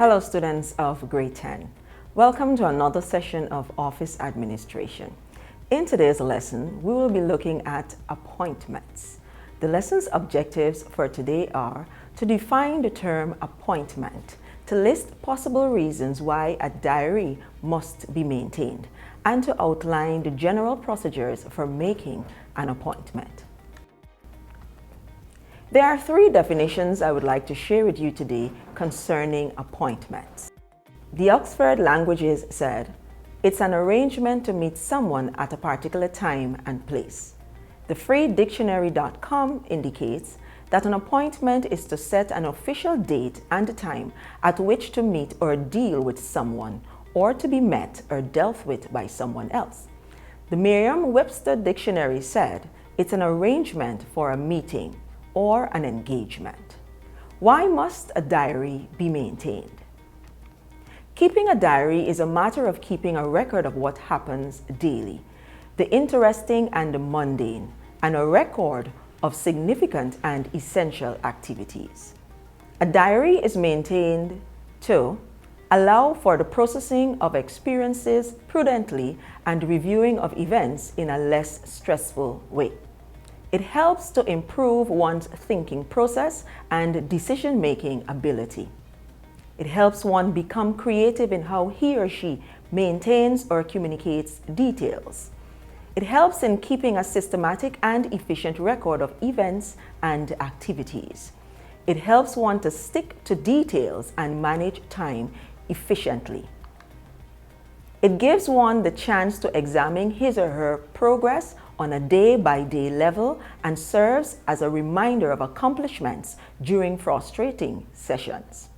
Hello students of grade 10. Welcome to another session of Office Administration. In today's lesson, we will be looking at appointments. The lesson's objectives for today are to define the term appointment, to list possible reasons why a diary must be maintained, and to outline the general procedures for making an appointment. There are three definitions I would like to share with you today concerning appointments. The Oxford Languages said, "It's an arrangement to meet someone at a particular time and place." The freedictionary.com indicates that an appointment is to set an official date and time at which to meet or deal with someone, or to be met or dealt with by someone else. The Merriam-Webster Dictionary said, "It's an arrangement for a meeting or an engagement." Why must a diary be maintained? Keeping a diary is a matter of keeping a record of what happens daily, the interesting and the mundane, and a record of significant and essential activities. A diary is maintained to allow for the processing of experiences prudently and reviewing of events in a less stressful way. It helps to improve one's thinking process and decision-making ability. It helps one become creative in how he or she maintains or communicates details. It helps in keeping a systematic and efficient record of events and activities. It helps one to stick to details and manage time efficiently. It gives one the chance to examine his or her progress on a day-by-day level and serves as a reminder of accomplishments during frustrating sessions.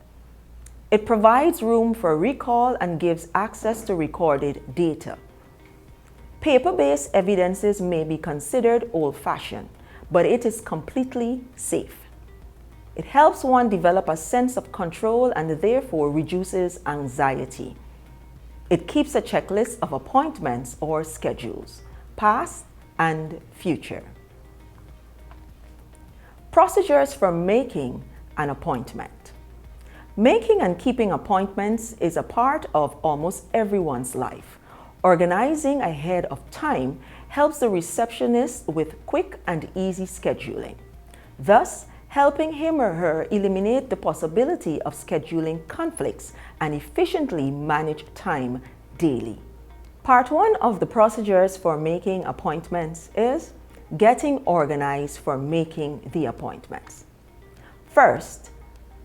It provides room for recall and gives access to recorded data. Paper-based evidences may be considered old-fashioned, but it is completely safe. It helps one develop a sense of control and therefore reduces anxiety. It keeps a checklist of appointments or schedules, past and future. Procedures for making an appointment. Making and keeping appointments is a part of almost everyone's life. Organizing ahead of time helps the receptionist with quick and easy scheduling, thus helping him or her eliminate the possibility of scheduling conflicts and efficiently manage time daily. Part 1 of the procedures for making appointments is getting organized for making the appointments. First,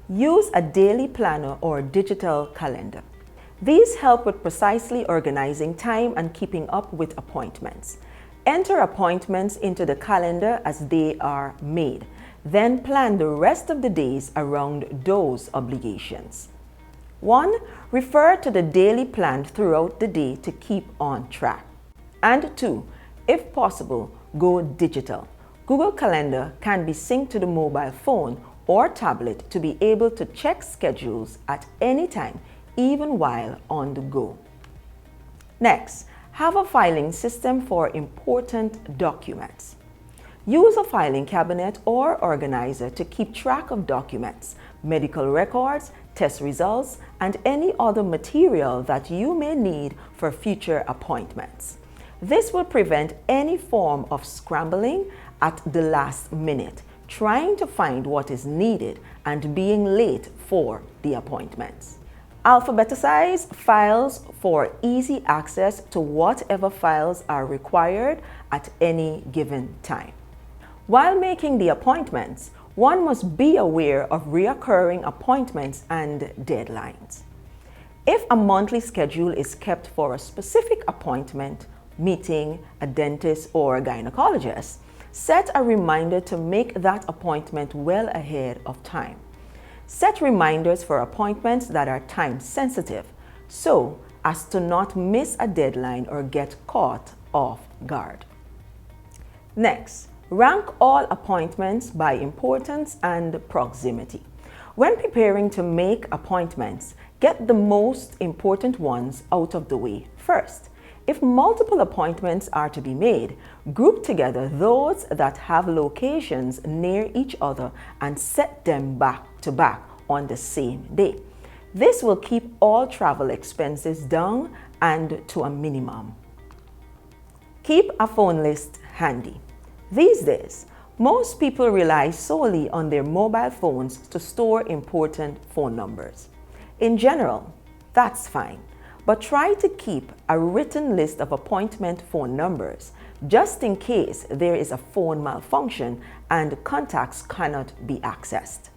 use a daily planner or digital calendar. These help with precisely organizing time and keeping up with appointments. Enter appointments into the calendar as they are made, then plan the rest of the days around those obligations. 1. Refer to the daily plan throughout the day to keep on track. And 2. If possible, go digital. Google Calendar can be synced to the mobile phone or tablet to be able to check schedules at any time, even while on the go. Next, have a filing system for important documents. Use a filing cabinet or organizer to keep track of documents, medical records, test results, and any other material that you may need for future appointments. This will prevent any form of scrambling at the last minute, trying to find what is needed and being late for the appointments. Alphabetize files for easy access to whatever files are required at any given time. While making the appointments, one must be aware of recurring appointments and deadlines. If a monthly schedule is kept for a specific appointment, meeting, a dentist, or a gynecologist, set a reminder to make that appointment well ahead of time. Set reminders for appointments that are time sensitive, so as to not miss a deadline or get caught off guard. Next, rank all appointments by importance and proximity. When preparing to make appointments, get the most important ones out of the way first. If multiple appointments are to be made, group together those that have locations near each other and set them back to back on the same day. This will keep all travel expenses down and to a minimum. Keep a phone list handy. These days, most people rely solely on their mobile phones to store important phone numbers. In general, that's fine, but try to keep a written list of appointment phone numbers just in case there is a phone malfunction and contacts cannot be accessed.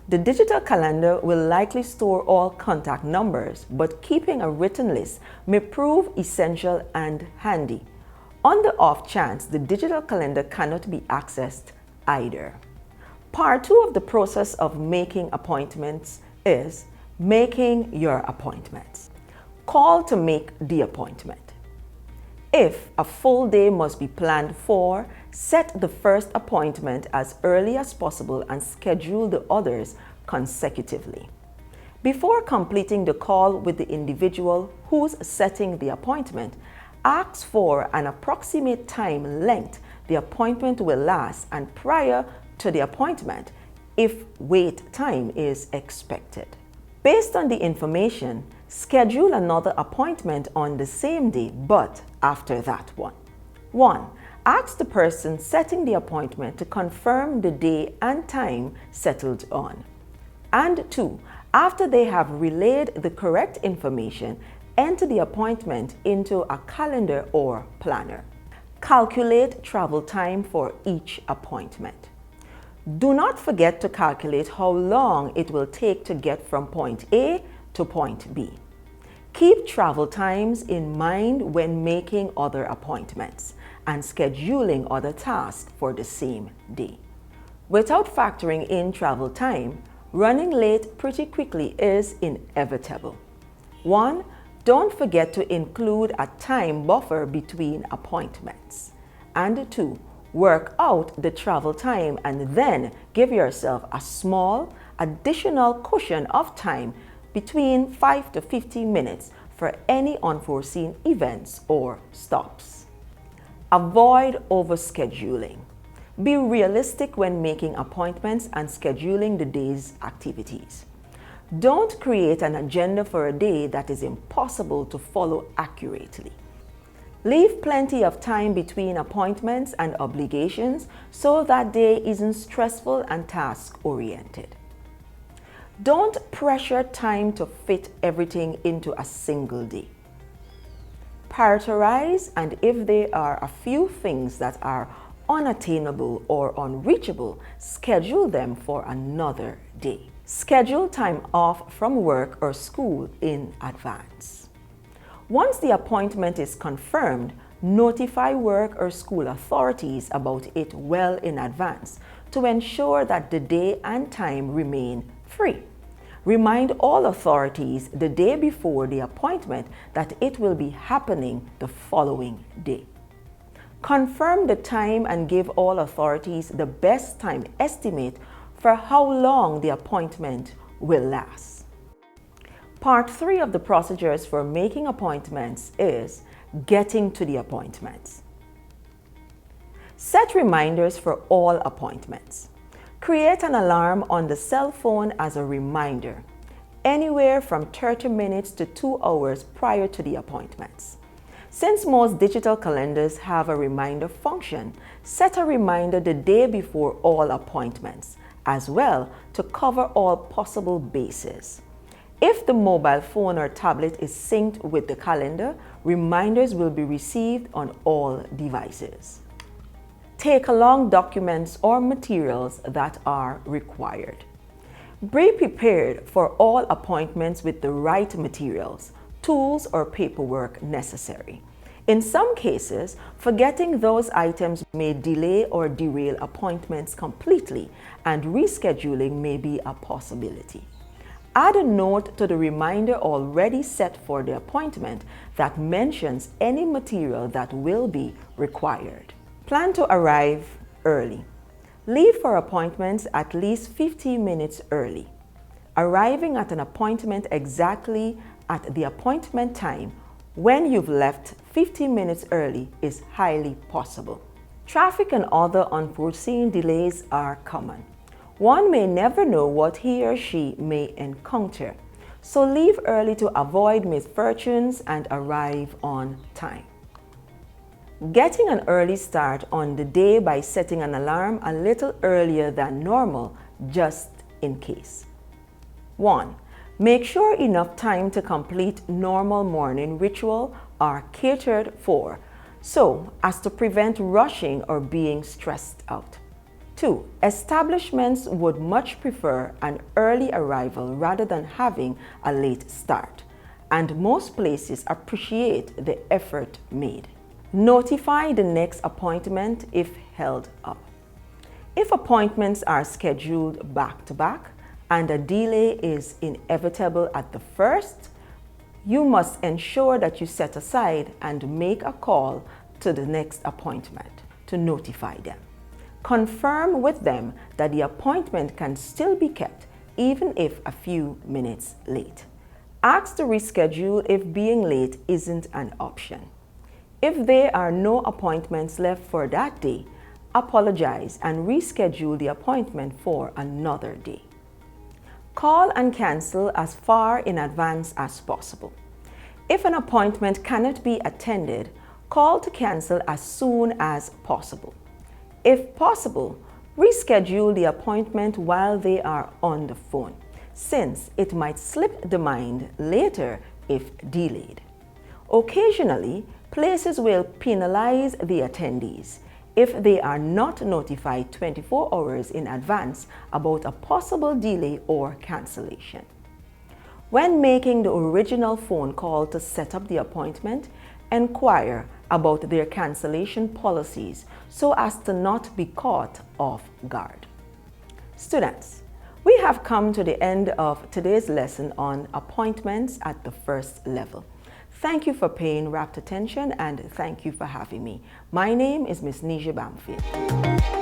The digital calendar will likely store all contact numbers, but keeping a written list may prove essential and handy. On the off chance the digital calendar cannot be accessed either. Part 2 of the process of making appointments is making your appointments. Call to make the appointment. If a full day must be planned for, set the first appointment as early as possible and schedule the others consecutively. Before completing the call with the individual who's setting the appointment, ask for an approximate time length the appointment will last and prior to the appointment if wait time is expected. Based on the information, schedule another appointment on the same day but after that one. 1. Ask the person setting the appointment to confirm the day and time settled on. And 2. After they have relayed the correct information, enter the appointment into a calendar or planner. Calculate travel time for each appointment. Do not forget to calculate how long it will take to get from point A to point B. Keep travel times in mind when making other appointments and scheduling other tasks for the same day. Without factoring in travel time, running late pretty quickly is inevitable. 1. Don't forget to include a time buffer between appointments. And 2. Work out the travel time and then give yourself a small additional cushion of time between 5 to 15 minutes for any unforeseen events or stops. Avoid overscheduling. Be realistic when making appointments and scheduling the day's activities. Don't create an agenda for a day that is impossible to follow accurately. Leave plenty of time between appointments and obligations so that day isn't stressful and task-oriented. Don't pressure time to fit everything into a single day. Prioritize, and if there are a few things that are unattainable or unreachable, schedule them for another day. Schedule time off from work or school in advance. Once the appointment is confirmed, notify work or school authorities about it well in advance to ensure that the day and time remain free. Remind all authorities the day before the appointment that it will be happening the following day. Confirm the time and give all authorities the best time estimate for how long the appointment will last. Part 3 of the procedures for making appointments is getting to the appointments. Set reminders for all appointments. Create an alarm on the cell phone as a reminder, anywhere from 30 minutes to 2 hours prior to the appointments. Since most digital calendars have a reminder function, set a reminder the day before all appointments, as well to cover all possible bases. If the mobile phone or tablet is synced with the calendar, reminders will be received on all devices. Take along documents or materials that are required. Be prepared for all appointments with the right materials, tools, or paperwork necessary. In some cases, forgetting those items may delay or derail appointments completely, and rescheduling may be a possibility. Add a note to the reminder already set for the appointment that mentions any material that will be required. Plan to arrive early. Leave for appointments at least 15 minutes early. Arriving at an appointment exactly at the appointment time when you've left 15 minutes early is highly possible. Traffic and other unforeseen delays are common. One may never know what he or she may encounter, so leave early to avoid misfortunes and arrive on time. Getting an early start on the day by setting an alarm a little earlier than normal, just in case. 1. Make sure enough time to complete normal morning ritual are catered for, so as to prevent rushing or being stressed out. 2. Establishments would much prefer an early arrival rather than having a late start, and most places appreciate the effort made. Notify the next appointment if held up. If appointments are scheduled back-to-back and a delay is inevitable at the first, you must ensure that you set aside and make a call to the next appointment to notify them. Confirm with them that the appointment can still be kept even if a few minutes late. Ask to reschedule if being late isn't an option. If there are no appointments left for that day, apologize and reschedule the appointment for another day. Call and cancel as far in advance as possible. If an appointment cannot be attended, call to cancel as soon as possible. If possible, reschedule the appointment while they are on the phone, since it might slip the mind later if delayed. Occasionally, places will penalize the attendees if they are not notified 24 hours in advance about a possible delay or cancellation. When making the original phone call to set up the appointment, inquire about their cancellation policies so as to not be caught off guard. Students, we have come to the end of today's lesson on appointments at the first level. Thank you for paying rapt attention and thank you for having me. My name is Ms. Nisha Bamfield.